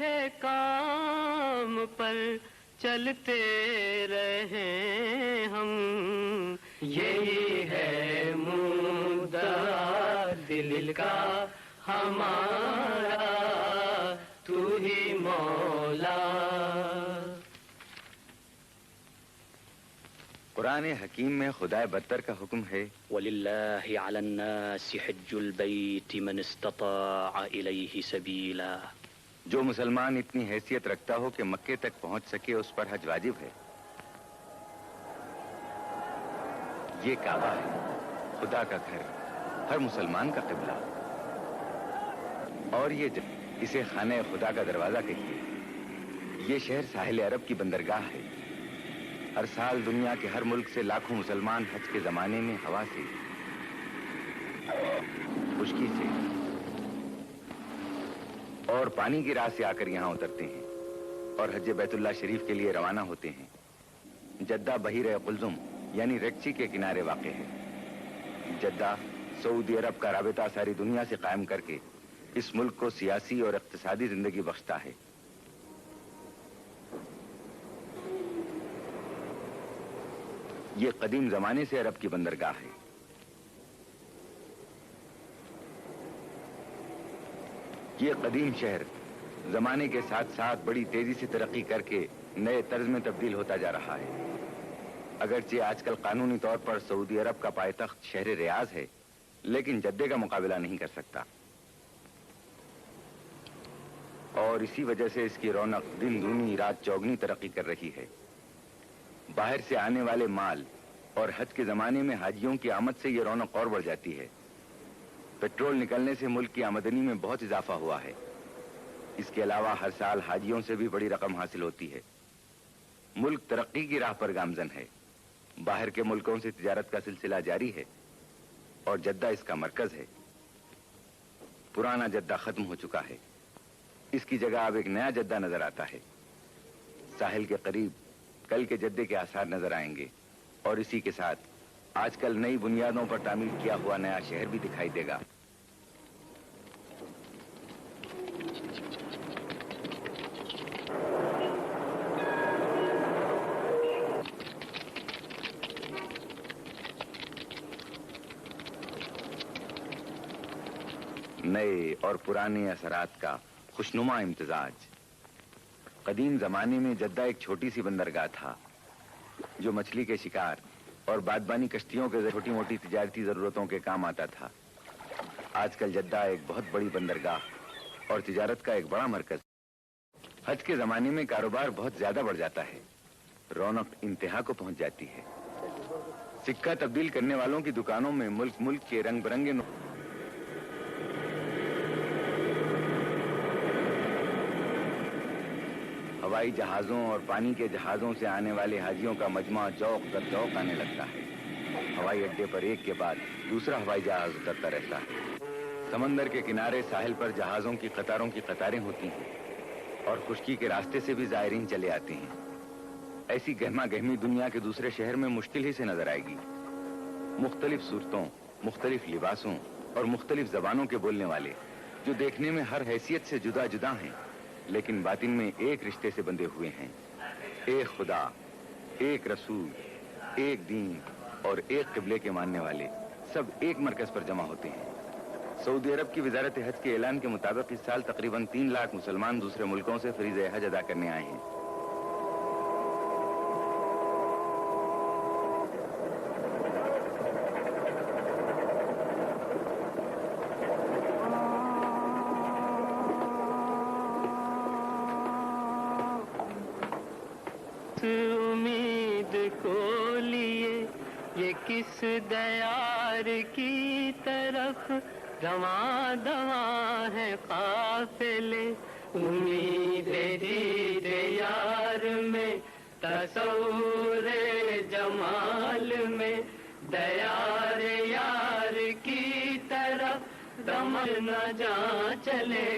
ہے کام پر چلتے رہیں ہم، یہی ہے مدعا دل کا ہمارا، تو ہی مولا۔ قرآن حکیم میں خدا برتر کا حکم ہے، وَلِلَّهِ عَلَى النَّاسِ حِجُّ الْبَيْتِ مَنِ اسْتَطَاعَ إِلَيْهِ سَبِيلًا۔ جو مسلمان اتنی حیثیت رکھتا ہو کہ مکے تک پہنچ سکے اس پر حج واجب ہے۔ یہ کعبہ ہے، خدا کا گھر، ہر مسلمان کا قبلہ، اور یہ اسے خانہ خدا کا دروازہ کہتے ہیں۔ یہ شہر ساحل عرب کی بندرگاہ ہے۔ ہر سال دنیا کے ہر ملک سے لاکھوں مسلمان حج کے زمانے میں ہوا سے، خشکی سے اور پانی کی راہ سے آ کر یہاں اترتے ہیں اور حج بیت اللہ شریف کے لیے روانہ ہوتے ہیں۔ جدہ بحیر قلزم یعنی ریڈ سی کے کنارے واقع ہے۔ جدہ سعودی عرب کا رابطہ ساری دنیا سے قائم کر کے اس ملک کو سیاسی اور اقتصادی زندگی بخشتا ہے۔ یہ قدیم زمانے سے عرب کی بندرگاہ ہے۔ یہ قدیم شہر زمانے کے ساتھ ساتھ بڑی تیزی سے ترقی کر کے نئے طرز میں تبدیل ہوتا جا رہا ہے۔ اگرچہ آج کل قانونی طور پر سعودی عرب کا پائے تخت شہر ریاض ہے، لیکن جدے کا مقابلہ نہیں کر سکتا، اور اسی وجہ سے اس کی رونق دن دگنی رات چوگنی ترقی کر رہی ہے۔ باہر سے آنے والے مال اور حج کے زمانے میں حاجیوں کی آمد سے یہ رونق اور بڑھ جاتی ہے۔ پیٹرول نکلنے سے ملک کی آمدنی میں بہت اضافہ ہوا ہے۔ اس کے علاوہ ہر سال حاجیوں سے بھی بڑی رقم حاصل ہوتی ہے۔ ملک ترقی کی راہ پر گامزن ہے۔ باہر کے ملکوں سے تجارت کا سلسلہ جاری ہے اور جدہ اس کا مرکز ہے۔ پرانا جدہ ختم ہو چکا ہے، اس کی جگہ اب ایک نیا جدہ نظر آتا ہے۔ ساحل کے قریب کل کے جدے کے آثار نظر آئیں گے، اور اسی کے ساتھ آج کل نئی بنیادوں پر تعمیر کیا ہوا نیا شہر بھی دکھائی دے گا۔ نئے اور پرانے اثرات کا خوشنما امتزاج۔ قدیم زمانے میں جدہ ایک چھوٹی سی بندرگاہ تھا جو مچھلی کے شکار اور بادبانی کشتیوں کے چھوٹی موٹی تجارتی ضرورتوں کے کام آتا تھا۔ آج کل جدہ ایک بہت بڑی بندرگاہ اور تجارت کا ایک بڑا مرکز۔ حج کے زمانے میں کاروبار بہت زیادہ بڑھ جاتا ہے، رونق انتہا کو پہنچ جاتی ہے۔ سکہ تبدیل کرنے والوں کی دکانوں میں ملک ملک کے رنگ برنگے ہوائی جہازوں اور پانی کے جہازوں سے آنے والے حاجیوں کا مجمع جوق در جوق آنے لگتا ہے۔ ہوائی اڈے پر ایک کے بعد دوسرا ہوائی جہاز اترتا رہتا ہے۔ سمندر کے کنارے ساحل پر جہازوں کی قطاروں کی قطاریں ہوتی ہیں، اور خشکی کے راستے سے بھی زائرین چلے آتے ہیں۔ ایسی گہما گہمی دنیا کے دوسرے شہر میں مشکل ہی سے نظر آئے گی۔ مختلف صورتوں، مختلف لباسوں اور مختلف زبانوں کے بولنے والے، جو دیکھنے میں ہر حیثیت سے جدا جدا ہیں، لیکن باطن میں ایک رشتے سے بندھے ہوئے ہیں۔ ایک خدا، ایک رسول، ایک دین اور ایک قبلے کے ماننے والے سب ایک مرکز پر جمع ہوتے ہیں۔ سعودی عرب کی وزارت حج کے اعلان کے مطابق اس سال تقریباً 3 لاکھ مسلمان دوسرے ملکوں سے فریضہ حج ادا کرنے آئے ہیں۔ امید کو لیے یہ کس دیار کی طرف رواں دواں ہے قافلے، امید دید یار میں، تصور جمال میں، دیار یار کی طرف دمل نہ جا چلے،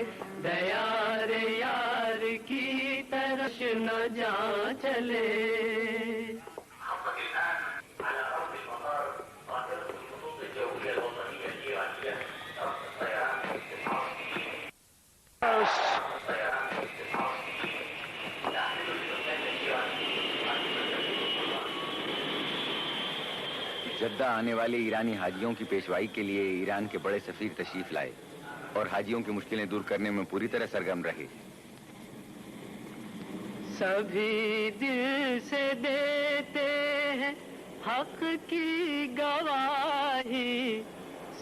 دیار یار کی طرف نہ جا چلے۔ جدہ آنے والے ایرانی حاجیوں کی پیشوائی کے لیے ایران کے بڑے سفیر تشریف لائے اور حاجیوں کی مشکلیں دور کرنے میں پوری طرح سرگرم رہے۔ سبھی دل سے دیتے ہیں حق کی گواہی،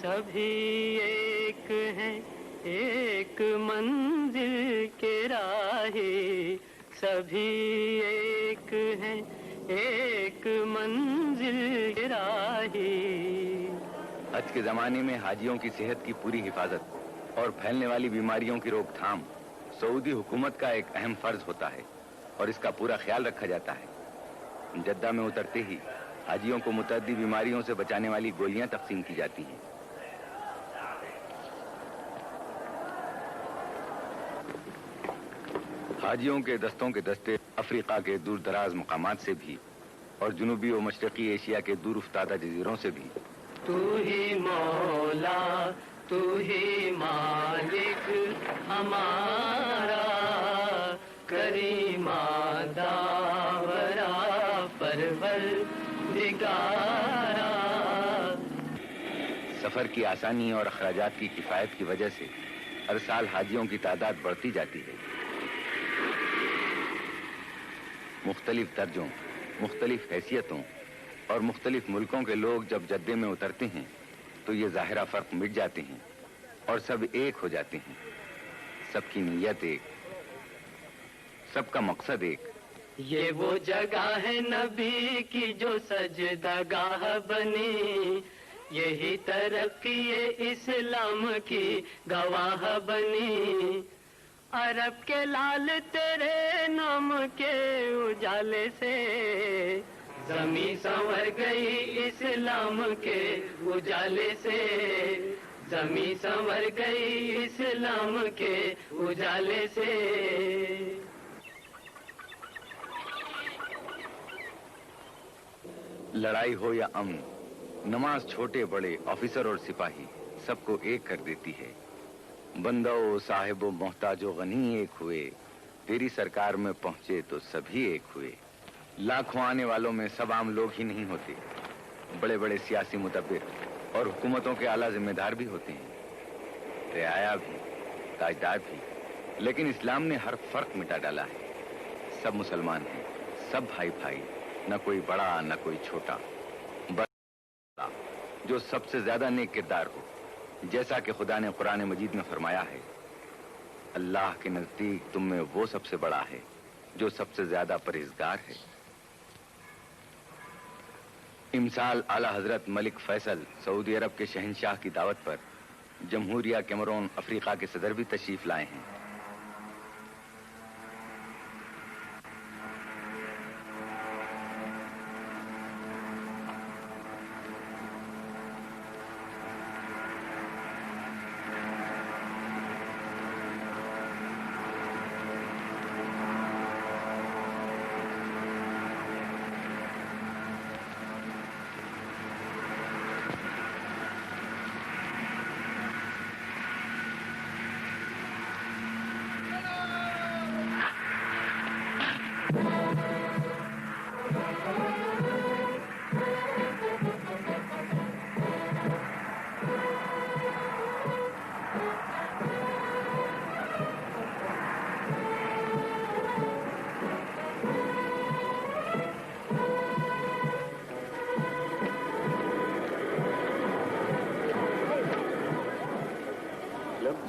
سبھی ایک ہیں ایک منزل کے راہی، سبھی ایک ہیں ایک منزل کے راہی۔ حج کے زمانے میں حاجیوں کی صحت کی پوری حفاظت اور پھیلنے والی بیماریوں کی روک تھام سعودی حکومت کا ایک اہم فرض ہوتا ہے اور اس کا پورا خیال رکھا جاتا ہے۔ جدہ میں اترتے ہی حاجیوں کو متعدی بیماریوں سے بچانے والی گولیاں تقسیم کی جاتی ہیں۔ حاجیوں کے دستوں کے دستے افریقہ کے دور دراز مقامات سے بھی اور جنوبی و مشرقی ایشیا کے دور افتادہ جزیروں سے بھی۔ تو ہی مولا تو ہی مالک ہمارا، کریمہ داورا پروردگارا۔ سفر کی آسانی اور اخراجات کی کفایت کی وجہ سے ہر سال حاجیوں کی تعداد بڑھتی جاتی ہے۔ مختلف درجوں، مختلف حیثیتوں اور مختلف ملکوں کے لوگ جب جدے میں اترتے ہیں تو یہ ظاہرہ فرق مٹ جاتے ہیں اور سب ایک ہو جاتے ہیں۔ سب کی نیت ایک، سب کا مقصد ایک۔ یہ وہ جگہ ہے نبی کی جو سجدہ گاہ بنی، یہی ترقی اسلام کی گواہ بنی۔ عرب کے لال تیرے نام کے اجالے سے زمیں سنور گئی، اسلام کے اجالے سے زمیں سنور گئی، اسلام کے اجالے سے۔ لڑائی ہو یا امن، نماز چھوٹے بڑے، آفیسر اور سپاہی سب کو ایک کر دیتی ہے۔ بندہ و صاحب و محتاج و غنی ایک ہوئے، تیری سرکار میں پہنچے تو سبھی ایک ہوئے۔ لاکھوں آنے والوں میں سب عام لوگ ہی نہیں ہوتے، بڑے بڑے سیاسی مدبر اور حکومتوں کے اعلیٰ ذمہ دار بھی ہوتے ہیں، رعایا بھی، تاجدار بھی، لیکن اسلام نے ہر فرق مٹا ڈالا ہے۔ سب مسلمان ہیں، سب بھائی بھائی، نہ کوئی بڑا نہ کوئی چھوٹا، بڑا جو سب سے زیادہ نیک کردار ہو، جیسا کہ خدا نے قرآن مجید میں فرمایا ہے، اللہ کے نزدیک تم میں وہ سب سے بڑا ہے جو سب سے زیادہ پرہیزگار ہے۔ امسال اعلیٰ حضرت ملک فیصل سعودی عرب کے شہنشاہ کی دعوت پر جمہوریہ کیمرون افریقہ کے صدر بھی تشریف لائے ہیں۔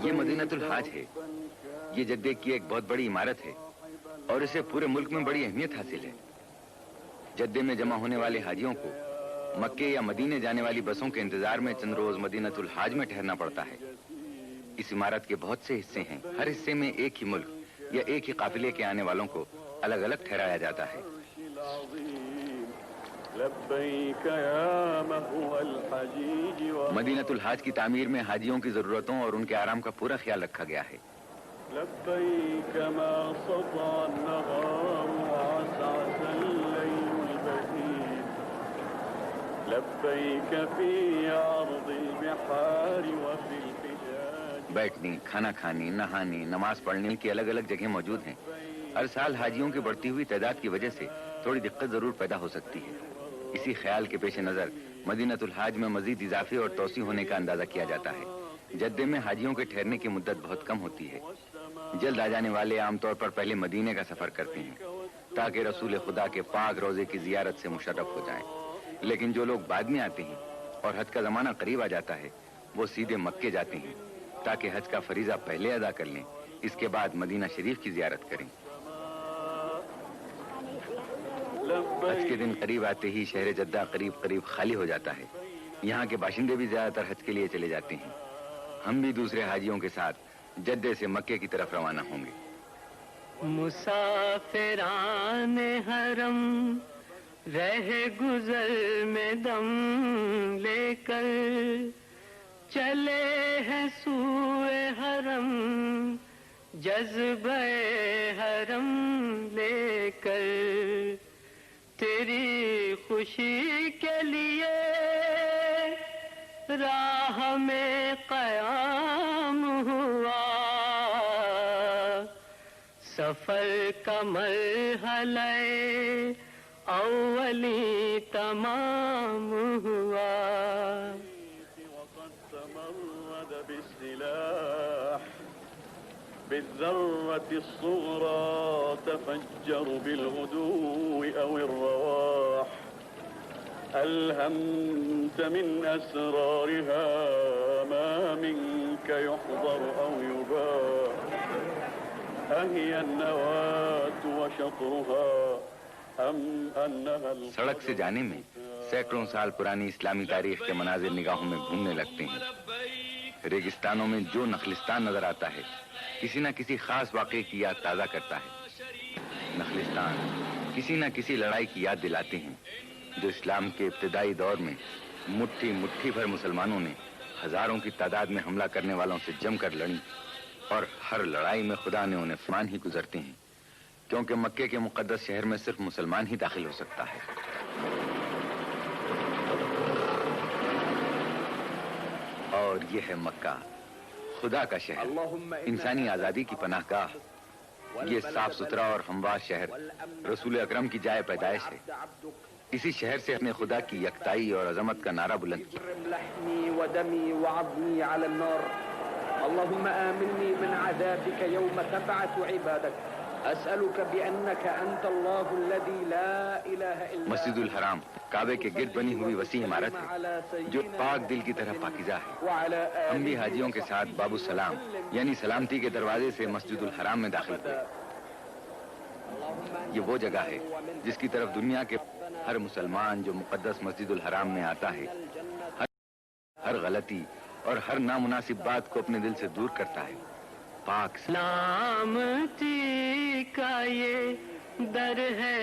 یہ مدینۃ الحاج ہے، یہ جدے کی ایک بہت بڑی عمارت ہے اور اسے پورے ملک میں بڑی اہمیت حاصل ہے۔ جدے میں جمع ہونے والے حاجیوں کو مکے یا مدینے جانے والی بسوں کے انتظار میں چند روز مدینۃ الحاج میں ٹھہرنا پڑتا ہے۔ اس عمارت کے بہت سے حصے ہیں، ہر حصے میں ایک ہی ملک یا ایک ہی قافلے کے آنے والوں کو الگ الگ ٹھہرایا جاتا ہے۔ مدینۃ الحاج کی تعمیر میں حاجیوں کی ضرورتوں اور ان کے آرام کا پورا خیال رکھا گیا ہے۔ بیٹھنے، کھانا کھانے، نہانے، نماز پڑھنے کی الگ الگ جگہیں موجود ہیں۔ ہر سال حاجیوں کی بڑھتی ہوئی تعداد کی وجہ سے تھوڑی دقت ضرور پیدا ہو سکتی ہے، اسی خیال کے پیش نظر مدینہ الحاج میں مزید اضافے اور توسیع ہونے کا اندازہ کیا جاتا ہے۔ جدے میں حاجیوں کے ٹھہرنے کی مدت بہت کم ہوتی ہے۔ جلد آ جانے والے عام طور پر پہلے مدینے کا سفر کرتے ہیں تاکہ رسول خدا کے پاک روزے کی زیارت سے مشرف ہو جائیں، لیکن جو لوگ بعد میں آتے ہیں اور حج کا زمانہ قریب آ جاتا ہے وہ سیدھے مکے جاتے ہیں تاکہ حج کا فریضہ پہلے ادا کر لیں، اس کے بعد مدینہ شریف کی زیارت کریں۔ حج کے دن قریب آتے ہی شہر جدہ قریب خالی ہو جاتا ہے۔ یہاں کے باشندے بھی زیادہ تر حج کے لیے چلے جاتے ہیں۔ ہم بھی دوسرے حاجیوں کے ساتھ جدے سے مکے کی طرف روانہ ہوں گے۔ مسافران حرم رہ گزر میں دم لے کر چلے ہیں سوئے حرم، جذبہ حرم لے کر تیری خوشی کے لیے راہ میں قیام ہوا، سفر کا مرحلہ اولی تمام ہوا۔ وقد تمرد بالسلاح بالذرة الصغرى تفجر بالغدو أو الرواح، ألهمت من أسرارها ما منك يحضر أو يباح، أهي النواة وشطرها أم أنها سڑک سے جانے میں سینکڑوں سال پرانی اسلامی تاریخ کے مناظر نگاہوں میں گھومنے لگتے ہیں۔ ریگستانوں میں جو نخلستان نظر آتا ہے کسی نہ کسی خاص واقعے کی یاد تازہ کرتا ہے۔ نخلستان کسی نہ کسی لڑائی کی یاد دلاتے ہیں جو اسلام کے ابتدائی دور میں مٹھی بھر مسلمانوں نے ہزاروں کی تعداد میں حملہ کرنے والوں سے جم کر لڑی، اور ہر لڑائی میں خدا نے انہیں فرمان ہی گزرتے ہیں، کیونکہ مکے کے مقدس شہر میں صرف مسلمان ہی داخل ہو سکتا ہے۔ اور یہ ہے مکہ، خدا کا شہر، انسانی آزادی کی پناہ گاہ۔ یہ صاف ستھرا اور ہموار شہر رسول اکرم کی جائے پیدائش ہے۔ اسی شہر سے اپنے خدا کی یکتائی اور عظمت کا نعرہ بلند کیا۔ اللهم آمنني من عذابك يوم تبعث عبادك أسألك بأنك أنت الله الذي لا إله إلا مسجد الحرام کعبے کے گرد بنی ہوئی وسیع عمارت ہے جو پاک دل کی طرح پاکیزہ ہے۔ ہم بھی حاجیوں کے ساتھ باب السلام یعنی سلامتی کے دروازے سے مسجد الحرام میں داخل ہوئے۔ یہ وہ جگہ ہے جس کی طرف دنیا کے ہر مسلمان جو مقدس مسجد الحرام میں آتا ہے ہر غلطی اور ہر نامناسب بات کو اپنے دل سے دور کرتا ہے۔ پاک سلامتی کا یہ در ہے،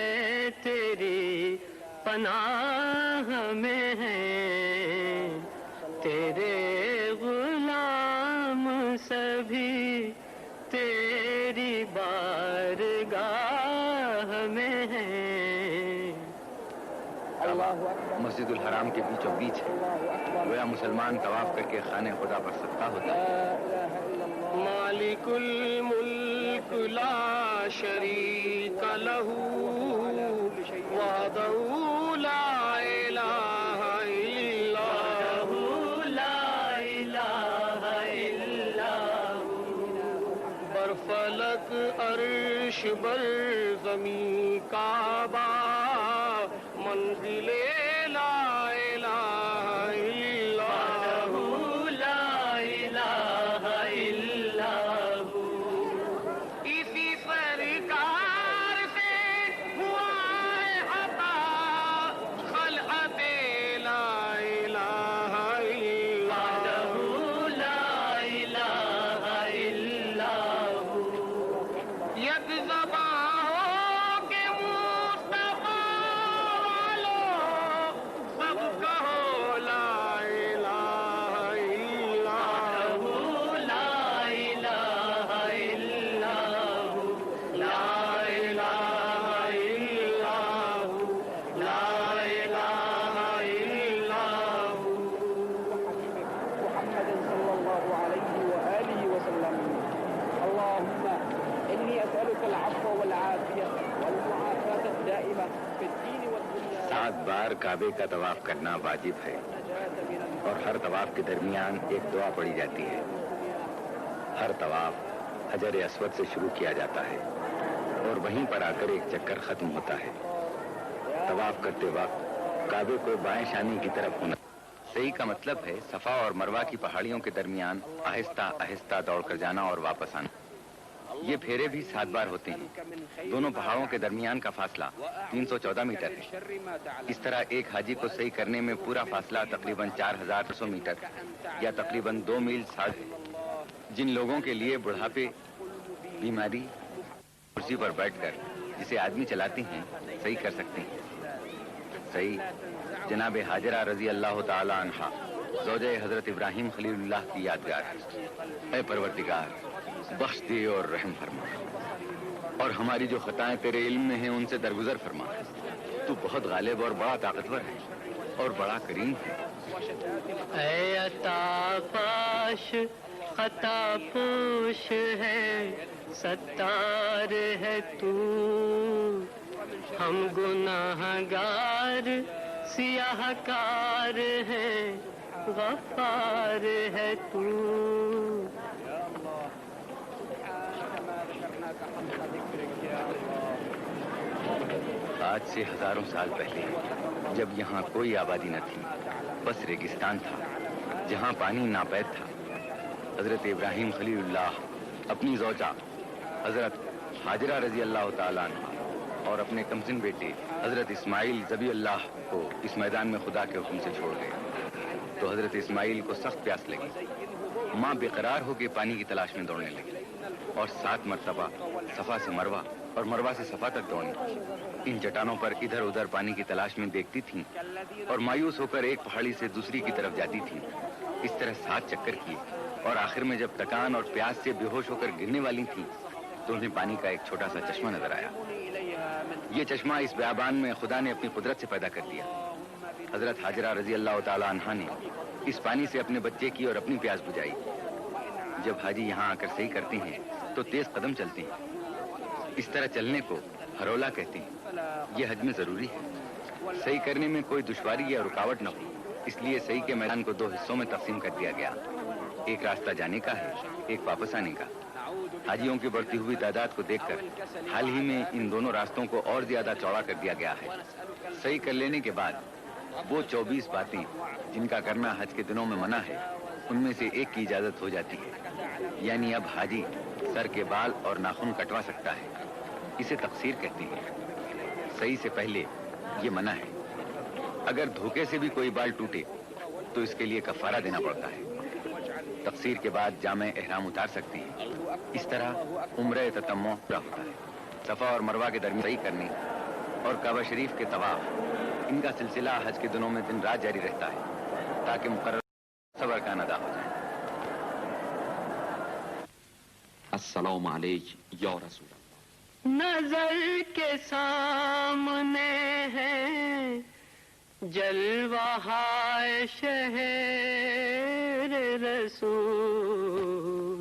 تیری پناہ میں ہے، تیرے غلام سبھی تیری بارگاہ میں ہے۔ مسجد الحرام کے بیچوں بیچ ہے، گویا مسلمان طواف کر کے خانے خدا پر صدقہ ہوتا ہے۔ مالک الملک لا شریک لہ وحدہ لا الہ الا ہو، لا الہ الا ہو، بر فلک عرش بر زمین کعبہ منزل لا الہ الا ہو، لا الہ الا ہو، اسی سرکار سے ہوا ہے عطا خلعت لا الہ الا ہو، لا الہ الا ہو، یک زبان 7 بار کعبے کا طواف کرنا واجب ہے اور ہر طواف کے درمیان ایک دعا پڑھی جاتی ہے. ہر طواف حجر اسود سے شروع کیا جاتا ہے اور وہیں پر آ کر ایک چکر ختم ہوتا ہے. طواف کرتے وقت کعبے کو بائیں شانے کی طرف ہونا. صحیح کا مطلب ہے صفا اور مروہ کی پہاڑیوں کے درمیان آہستہ آہستہ دوڑ کر جانا اور واپس آنا. یہ پھیرے بھی 7 بار ہوتے ہیں. دونوں پہاڑوں کے درمیان کا فاصلہ 314 میٹر ہے. اس طرح ایک حاجی کو صحیح کرنے میں پورا فاصلہ تقریباً 4200 میٹر یا تقریباً 2 میل سال ہے. جن لوگوں کے لیے بڑھاپے، بیماری، کرسی پر بیٹھ کر جسے آدمی چلاتے ہیں صحیح کر سکتے ہیں. صحیح جناب حاجرہ رضی اللہ تعالی عنہا زوجہ حضرت ابراہیم خلیل اللہ کی یادگار ہے. اے پروردگار بخش دے اور رحم فرما، اور ہماری جو خطائیں تیرے علم میں ہیں ان سے درگزر فرما. تو بہت غالب اور بڑا طاقتور ہے اور بڑا کریم ہے. اے عطا پاش خطا پوش ہے، ستار ہے تو، ہم گناہ گار سیاہ کار ہے، غفار ہے تو. آج سے ہزاروں سال پہلے جب یہاں کوئی آبادی نہ تھی، بس ریگستان تھا جہاں پانی ناپید تھا، حضرت ابراہیم خلیل اللہ اپنی زوجہ حضرت حاجرہ رضی اللہ تعالیٰ عنہ اور اپنے کمسن بیٹے حضرت اسماعیل ذبیح اللہ کو اس میدان میں خدا کے حکم سے چھوڑ گئے. تو حضرت اسماعیل کو سخت پیاس لگی. ماں بے قرار ہو کے پانی کی تلاش میں دوڑنے لگی اور 7 مرتبہ صفا سے مروہ اور مروہ سے صفا تک دوڑی. ان چٹانوں پر ادھر ادھر پانی کی تلاش میں دیکھتی تھیں اور مایوس ہو کر ایک پہاڑی سے دوسری کی طرف جاتی تھیں. اس طرح 7 چکر کیے اور آخر میں جب تکان اور پیاس سے بے ہوش ہو کر گرنے والی تھیں تو انہیں پانی کا ایک چھوٹا سا چشمہ نظر آیا. یہ چشمہ اس بیابان میں خدا نے اپنی قدرت سے پیدا کر دیا. حضرت حاجرہ رضی اللہ تعالی عنہا نے اس پانی سے اپنے بچے کی اور اپنی پیاس بجھائی. جب حاجی یہاں آ کر صحیح کرتے ہیں تو تیز قدم چلتے ہیں. اس طرح چلنے کو ہرولا کہتے ہیں. یہ حج میں ضروری ہے. صحیح کرنے میں کوئی دشواری یا رکاوٹ نہ ہو، اس لیے صحیح کے میدان کو 2 حصوں میں تقسیم کر دیا گیا. ایک راستہ جانے کا ہے، ایک واپس آنے کا. حاجیوں کی بڑھتی ہوئی تعداد کو دیکھ کر حال ہی میں ان دونوں راستوں کو اور زیادہ چوڑا کر دیا گیا ہے. صحیح کر لینے کے بعد وہ 24 باتیں جن کا کرنا حج کے دنوں میں منع ہے، ان میں سے ایک کی اجازت ہو جاتی ہے. یعنی اب حاجی سر کے بال اور ناخن کٹوا سکتا ہے. اسے تقصیر کہتے ہیں. صحیح سے پہلے یہ منع ہے. اگر دھوکے سے بھی کوئی بال ٹوٹے تو اس کے لیے کفارہ دینا پڑتا ہے. تقصیر کے بعد جامع احرام اتار سکتے ہیں. اس طرح عمرہ تتمع پورا ہوتا ہے. صفا اور مروہ کے درمیان صحیح کرنے اور کعبہ شریف کے طواف، ان کا سلسلہ حج کے دنوں میں دن رات جاری رہتا ہے تاکہ مقرر صبر کا ادا ہو جائے. السلام علیک یا رسول اللہ. نظر کے سامنے ہے جلوہ شہر رسول،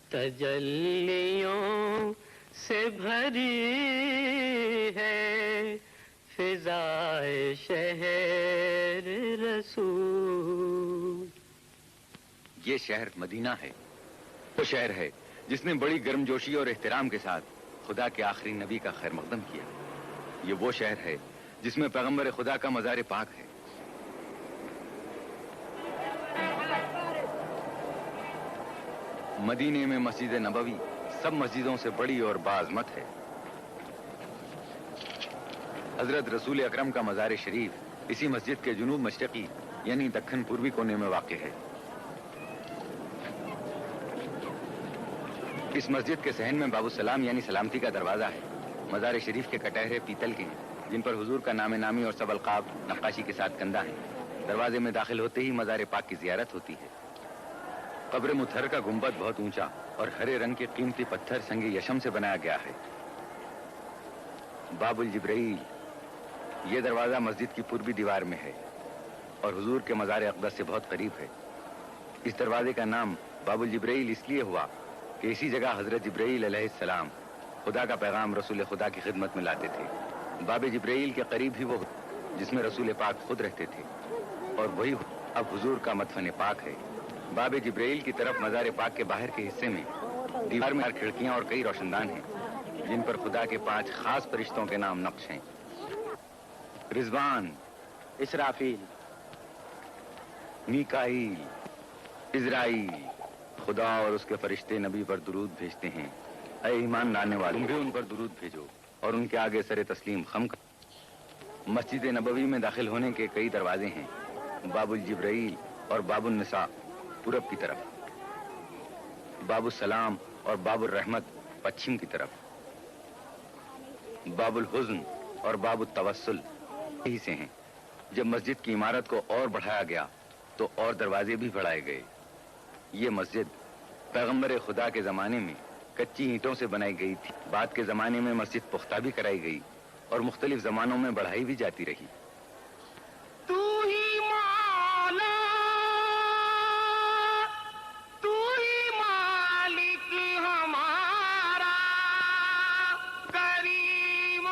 تجلیوں سے بھری ہے فضائے شہر رسول. یہ شہر مدینہ ہے. وہ شہر ہے جس نے بڑی گرمجوشی اور احترام کے ساتھ خدا کے آخری نبی کا خیر مقدم کیا. یہ وہ شہر ہے جس میں پیغمبر خدا کا مزار پاک ہے. مدینے میں مسجد نبوی سب مسجدوں سے بڑی اور باعظمت ہے. حضرت رسول اکرم کا مزار شریف اسی مسجد کے جنوب مشرقی یعنی دکن پوروی کونے میں واقع ہے. اس مسجد کے صحن میں باب السلام یعنی سلامتی کا دروازہ ہے. مزار شریف کے کٹہرے پیتل کے ہیں جن پر حضور کا نام نامی اور سب القاب نقاشی کے ساتھ کندہ ہیں. دروازے میں داخل ہوتے ہی مزار پاک کی زیارت ہوتی ہے. قبر مطہر کا گنبد بہت اونچا اور ہرے رنگ کے قیمتی پتھر سنگ یشم سے بنایا گیا ہے. باب الجبرائیل یہ دروازہ مسجد کی پوروی دیوار میں ہے اور حضور کے مزار اقدس سے بہت قریب ہے. اس دروازے کا نام باب الجبرائیل اس لیے ہوا کہ اسی جگہ حضرت جبرائیل علیہ السلام خدا کا پیغام رسول خدا کی خدمت میں لاتے تھے. باب جبرائیل کے قریب ہی وہ جس میں رسول پاک خود رہتے تھے، اور وہی اب حضور کا مدفن پاک ہے۔ باب جبرائیل کی طرف مزار پاک کے باہر کے حصے میں دیوار میں 4 کھڑکیاں اور کئی روشندان ہیں، جن پر خدا کے 5 خاص فرشتوں کے نام نقش ہیں: رضوان، اسرافیل، میکائیل، اسرائیل۔ خدا اور اس کے فرشتے نبی پر درود بھیجتے ہیں۔ اے ایمان لانے والے، تم بھی ان پر درود بھیجو اور ان کے آگے سر تسلیم خم کرو۔ مسجد نبوی میں داخل ہونے کے کئی دروازے ہیں: باب الجبرائیل اور باب النساء پورب کی طرف، باب السلام اور باب الرحمت پچھم کی طرف، باب الحزن اور باب التوسل یہی سے ہیں۔ جب مسجد کی عمارت کو اور بڑھایا گیا تو اور دروازے بھی بڑھائے گئے۔ یہ مسجد پیغمبر خدا کے زمانے میں کچی اینٹوں سے بنائی گئی تھی۔ بعد کے زمانے میں مسجد پختہ بھی کرائی گئی اور مختلف زمانوں میں بڑھائی بھی جاتی رہی۔ تو ہی مولا، تو ہی مالک ہمارا، کریم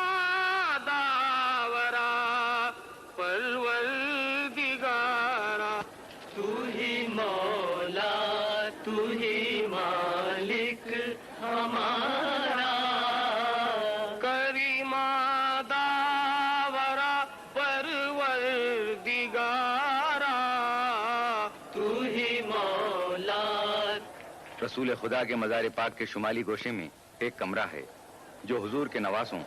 داورا پروردگارا۔ تو ہی مولا، تو ہی مالک ہمارا، کریم داورا پروردگارا۔ تو ہی مولا۔ رسول خدا کے مزار پاک کے شمالی گوشے میں ایک کمرہ ہے جو حضور کے نواسوں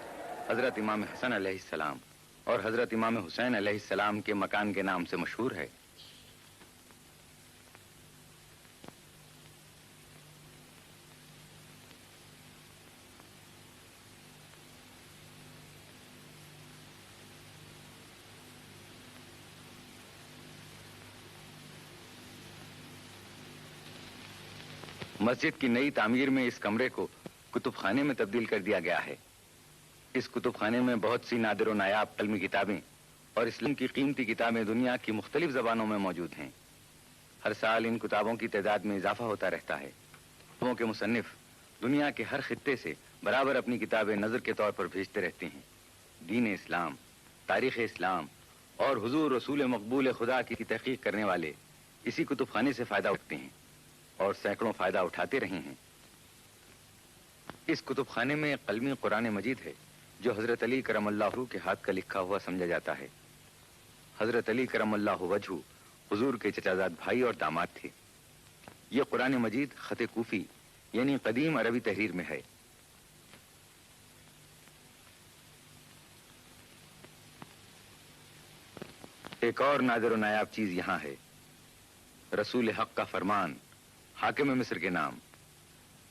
حضرت امام حسن علیہ السلام اور حضرت امام حسین علیہ السلام کے مکان کے نام سے مشہور ہے۔ مسجد کی نئی تعمیر میں اس کمرے کو کتب خانے میں تبدیل کر دیا گیا ہے۔ اس کتب خانے میں بہت سی نادر و نایاب علمی کتابیں اور اسلام کی قیمتی کتابیں دنیا کی مختلف زبانوں میں موجود ہیں۔ ہر سال ان کتابوں کی تعداد میں اضافہ ہوتا رہتا ہے۔ کتابوں کے مصنف دنیا کے ہر خطے سے برابر اپنی کتابیں نظر کے طور پر بھیجتے رہتے ہیں۔ دین اسلام، تاریخ اسلام اور حضور رسول مقبول خدا کی تحقیق کرنے والے اسی کتب خانے سے فائدہ اٹھتے ہیں اور سینکڑوں فائدہ اٹھاتے رہے ہیں۔ اس کتب خانے میں قلمی قرآن مجید ہے جو حضرت علی کرم اللہ کے ہاتھ کا لکھا ہوا سمجھا جاتا ہے۔ حضرت علی کرم اللہ وجہ حضور کے چچازاد بھائی اور داماد تھے۔ یہ قرآن مجید خط کوفی یعنی قدیم عربی تحریر میں ہے۔ ایک اور نادر و نایاب چیز یہاں ہے: رسول حق کا فرمان حاکم مصر کے نام۔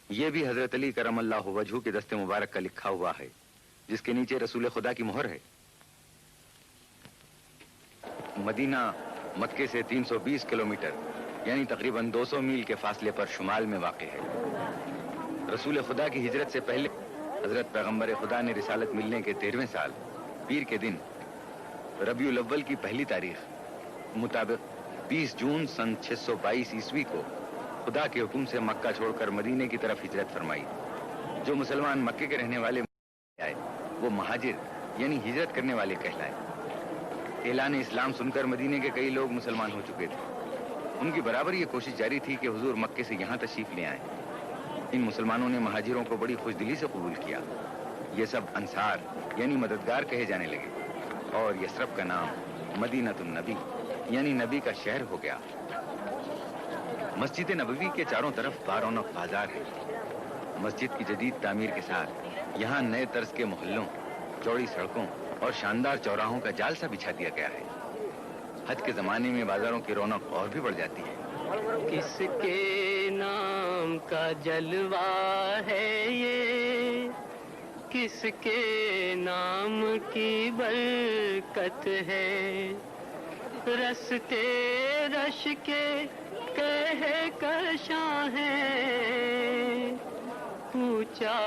یہ بھی حضرت علی کرم اللہ وجہ کے دست مبارک کا لکھا ہوا ہے، جس کے نیچے رسول خدا کی مہر ہے۔ مدینہ مکے سے 320 کلومیٹر یعنی تقریباً 200 میل کے فاصلے پر شمال میں واقع ہے۔ رسول خدا کی ہجرت سے پہلے حضرت پیغمبر خدا نے رسالت ملنے کے 13ویں سال پیر کے دن ربیع الاول کی پہلی تاریخ مطابق 20 جون سن 622 عیسوی کو خدا کے حکم سے مکہ چھوڑ کر مدینے کی طرف ہجرت فرمائی۔ جو مسلمان مکے کے رہنے والے آئے وہ مہاجر یعنی ہجرت کرنے والے کہلائے۔ اعلان اسلام سن کر مدینے کے کئی لوگ مسلمان ہو چکے تھے۔ ان کی برابر یہ کوشش جاری تھی کہ حضور مکے سے یہاں تشریف لے آئیں۔ ان مسلمانوں نے مہاجروں کو بڑی خوش دلی سے قبول کیا۔ یہ سب انصار یعنی مددگار کہے جانے لگے اور یثرب کا نام مدینۃ النبی یعنی نبی کا شہر ہو گیا۔ مسجد نبوی کے چاروں طرف بارونق بازار ہے۔ مسجد کی جدید تعمیر کے ساتھ یہاں نئے طرز کے محلوں، چوڑی سڑکوں اور شاندار چوراہوں کا جال سا بچھا دیا گیا ہے۔ حج کے زمانے میں بازاروں کی رونق اور بھی بڑھ جاتی ہے۔ کس کے نام کا جلوہ ہے یہ، کس کے نام کی برکت ہے، رستے رش کے کہکشاں ہے، اونچا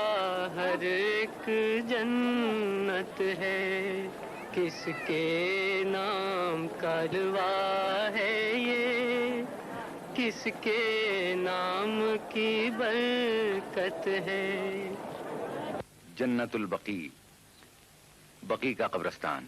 ہر ایک جنت ہے، کس کے نام کا جلوہ ہے یہ، کس کے نام کی برکت ہے۔ جنت البقیع، بقیع کا قبرستان۔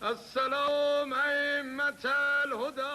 السلام أئمة الهدى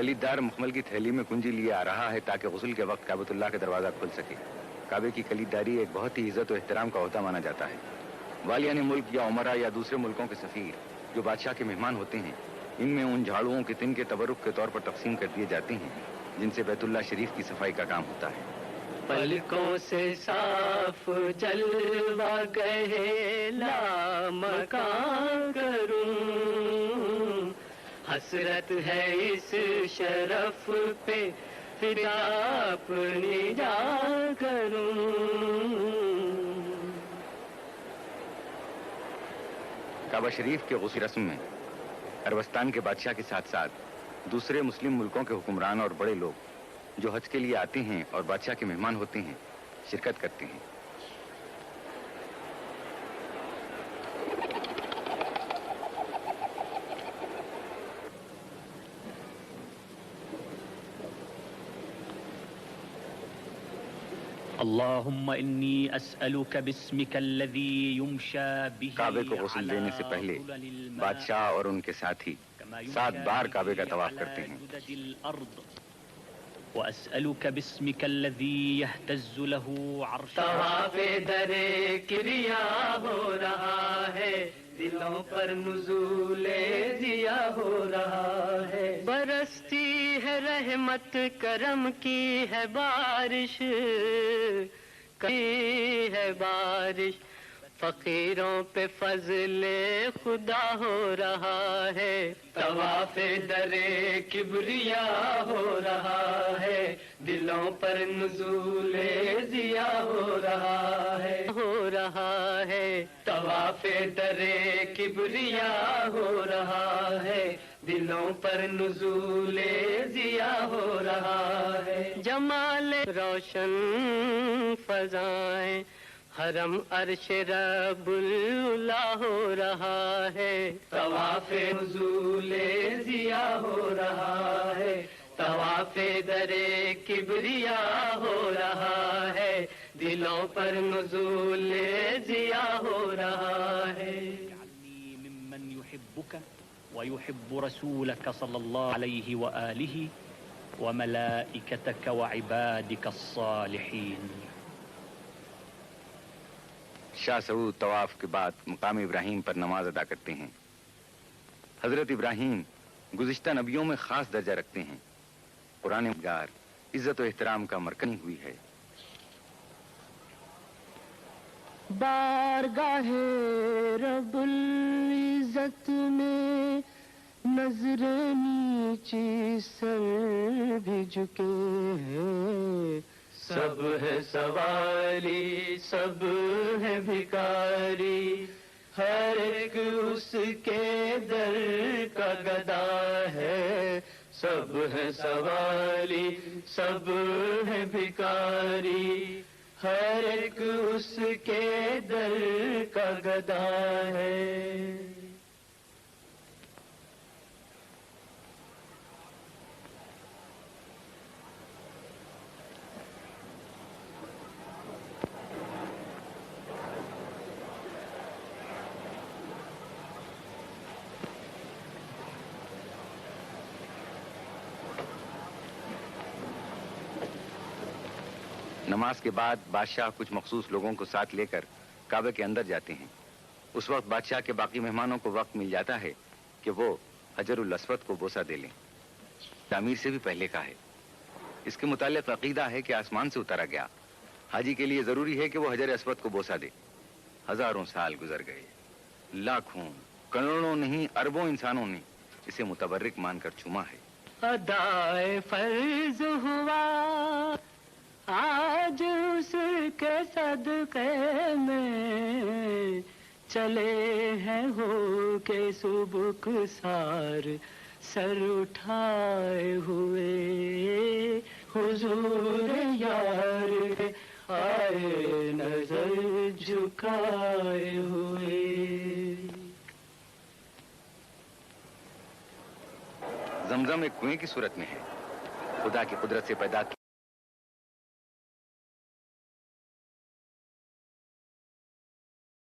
کلیددار مخمل کی تھیلی میں کنجی لیے آ رہا ہے تاکہ غسل کے وقت کعبۃ اللہ کا دروازہ کھل سکے۔ کعبے کی کلیدداری ایک بہت ہی عزت و احترام کا عہدہ مانا جاتا ہے۔ والیان ملک یا عمرا یا دوسرے ملکوں کے سفیر جو بادشاہ کے مہمان ہوتے ہیں، ان میں ان جھاڑوؤں کے تن کے تبرک کے طور پر تقسیم کر دیے جاتے ہیں جن سے بیت اللہ شریف کی صفائی کا کام ہوتا ہے۔ پلکوں سے صاف جلوہ گئے لامکان کروں، حسرت ہے اس شرف پہ فدا اپنی جان کروں۔ کعبہ شریف کے غسل رسم میں عربستان کے بادشاہ کے ساتھ ساتھ دوسرے مسلم ملکوں کے حکمران اور بڑے لوگ جو حج کے لیے آتے ہیں اور بادشاہ کے مہمان ہوتے ہیں شرکت کرتے ہیں۔ اللهم إني أسألك باسمك الذي يمشى به کعبے کو غسل دینے سے پہلے بادشاہ اور ان کے ساتھی 7 بار کعبے کا طواف کرتے ہیں۔ وأسألك باسمك الذي يهتز له عرش طواف در کریا ہو رہا ہے، دلوں پر نزول ضیا ہو رہا ہے، برستی ہے رحمت کرم کی ہے بارش، کی ہے بارش، فقیروں پہ فضل خدا ہو رہا ہے، طواف در کبریا ہو رہا ہے، دلوں پر نزول ضیا ہو رہا ہے، طواف در کبریا ہو رہا ہے، دلوں پر نزول ضیا ہو رہا ہے، جمال روشن فضائیں حرم عرش رب اللہ ہو رہا ہے، طواف نزول ضیا ہو رہا ہے، طواف در کبریا ہو رہا ہے، دلوں پر نزول ضیا ہو رہا ہے۔ اجعلني ممن يحبك ويحب رسولك صلى الله عليه وآله وملائكتك وعبادك الصالحين۔ شاہ سعود طواف کے بعد مقام ابراہیم پر نماز ادا کرتے ہیں۔ حضرت ابراہیم گزشتہ نبیوں میں خاص درجہ رکھتے ہیں۔ قرآن گار عزت و احترام کا مرکز ہوئی ہے۔ بارگاہ رب العزت میں نظر نیچی سر بھی جھکے ہیں، سب ہے سوالی سب ہے بھکاری، ہر ایک اس کے در کا گدا ہے، سب ہے سوالی سب ہے بھکاری، ہر ایک اس کے در کا گدا ہے۔ نماز کے بعد بادشاہ کچھ مخصوص لوگوں کو ساتھ لے کر کعبے کے اندر جاتے ہیں۔ اس وقت بادشاہ کے باقی مہمانوں کو وقت مل جاتا ہے کہ وہ حجر الاسود کو بوسہ دے لیں۔ تعمیر سے بھی پہلے کا ہے۔ اس کے متعلق عقیدہ ہے کہ آسمان سے اتارا گیا۔ حاجی کے لیے ضروری ہے کہ وہ حجر اسود کو بوسہ دے۔ ہزاروں سال گزر گئے، لاکھوں کروڑوں نہیں اربوں انسانوں نے اسے متبرک مان کر چوما ہے۔ ادائے فرض ہوا آج اس کے صدقے میں، چلے ہیں ہو کے سبک سار سر اٹھائے ہوئے، حضور یار آئے نظر جھکائے ہوئے۔ زمزم ایک کنویں کی صورت میں ہے، خدا کی قدرت سے پیدا